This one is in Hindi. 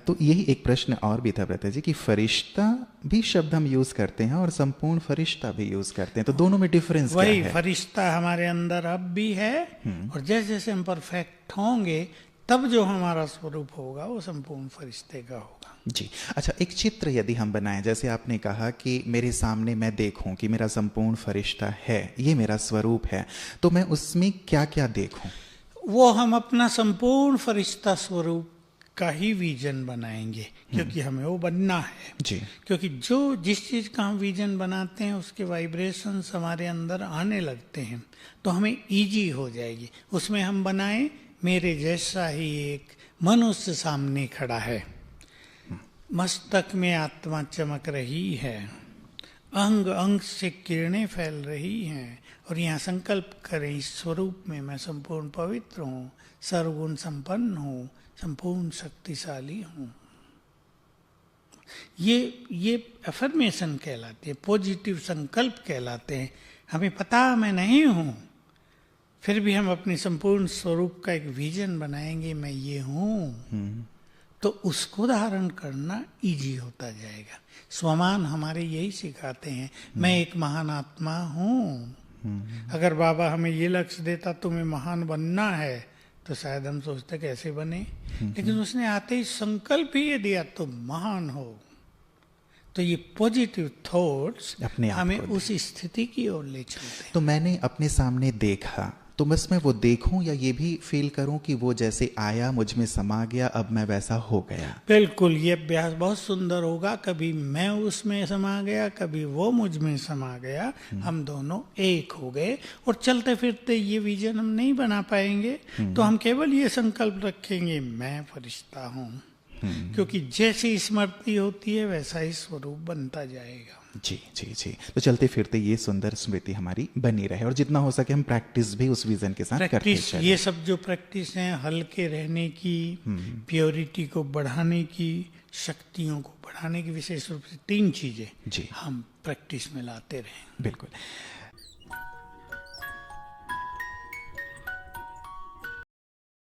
तो यही एक प्रश्न और भी था ब्रता जी कि फरिश्ता भी शब्द हम यूज करते हैं और संपूर्ण फरिश्ता भी यूज करते हैं, तो दोनों में डिफरेंस क्या वही है? फरिश्ता हमारे अंदर अब भी है, और जैसे जैसे हम परफेक्ट होंगे तब जो हमारा स्वरूप होगा वो संपूर्ण फरिश्ते का होगा। जी। अच्छा, एक चित्र यदि हम बनाएं, जैसे आपने कहा कि मेरे सामने मैं देखूं कि मेरा संपूर्ण फरिश्ता है, ये मेरा स्वरूप है, तो मैं उसमें क्या क्या देखूं? वो हम अपना संपूर्ण फरिश्ता स्वरूप का ही विजन बनाएंगे, क्योंकि हमें वो बनना है। जी। क्योंकि जो जिस चीज का हम विजन बनाते हैं उसके वाइब्रेशंस हमारे अंदर आने लगते हैं, तो हमें इजी हो जाएगी। उसमें हम बनाएं मेरे जैसा ही एक मनुष्य सामने खड़ा है, मस्तक में आत्मा चमक रही है, अंग अंग से किरणें फैल रही हैं, और यहाँ संकल्प करें इस स्वरूप में मैं संपूर्ण पवित्र हूँ, सर्वगुण संपन्न हूँ, संपूर्ण शक्तिशाली हूँ। ये अफर्मेशन कहलाते हैं, पॉजिटिव संकल्प कहलाते हैं। हमें पता मैं नहीं हूँ, फिर भी हम अपनी संपूर्ण स्वरूप का एक विजन बनाएंगे, मैं ये हूँ, तो उसको धारण करना इजी होता जाएगा। स्वमान हमारे यही सिखाते हैं, मैं एक महान आत्मा हूँ। अगर बाबा हमें ये लक्ष्य देता तुम्हें महान बनना है, तो शायद हम सोचते कैसे बने, लेकिन उसने आते ही संकल्प ही ये दिया तुम महान हो। तो ये पॉजिटिव थॉट्स अपने आप हमें को उस स्थिति की ओर ले चलते हैं। तो मैंने अपने सामने देखा, तो बस मैं वो देखूं या ये भी फील करूं कि वो जैसे आया मुझ में समा गया, अब मैं वैसा हो गया? बिल्कुल, ये अभ्यास बहुत सुंदर होगा। कभी मैं उसमें समा गया, कभी वो मुझ में समा गया, हम दोनों एक हो गए। और चलते फिरते ये विजन हम नहीं बना पाएंगे, तो हम केवल ये संकल्प रखेंगे मैं फरिश्ता हूँ, क्योंकि जैसी स्मृति होती है वैसा ही स्वरूप बनता जाएगा। जी जी जी। तो चलते फिरते ये सुंदर स्मृति हमारी बनी रहे, और जितना हो सके हम प्रैक्टिस भी उस विजन के साथ करते प्रैक्टिस, चलें। ये सब जो प्रैक्टिस है हल्के रहने की, प्योरिटी को बढ़ाने की, शक्तियों को बढ़ाने की, विशेष रूप से 3 चीजें जी हम प्रैक्टिस में लाते रहें। बिल्कुल।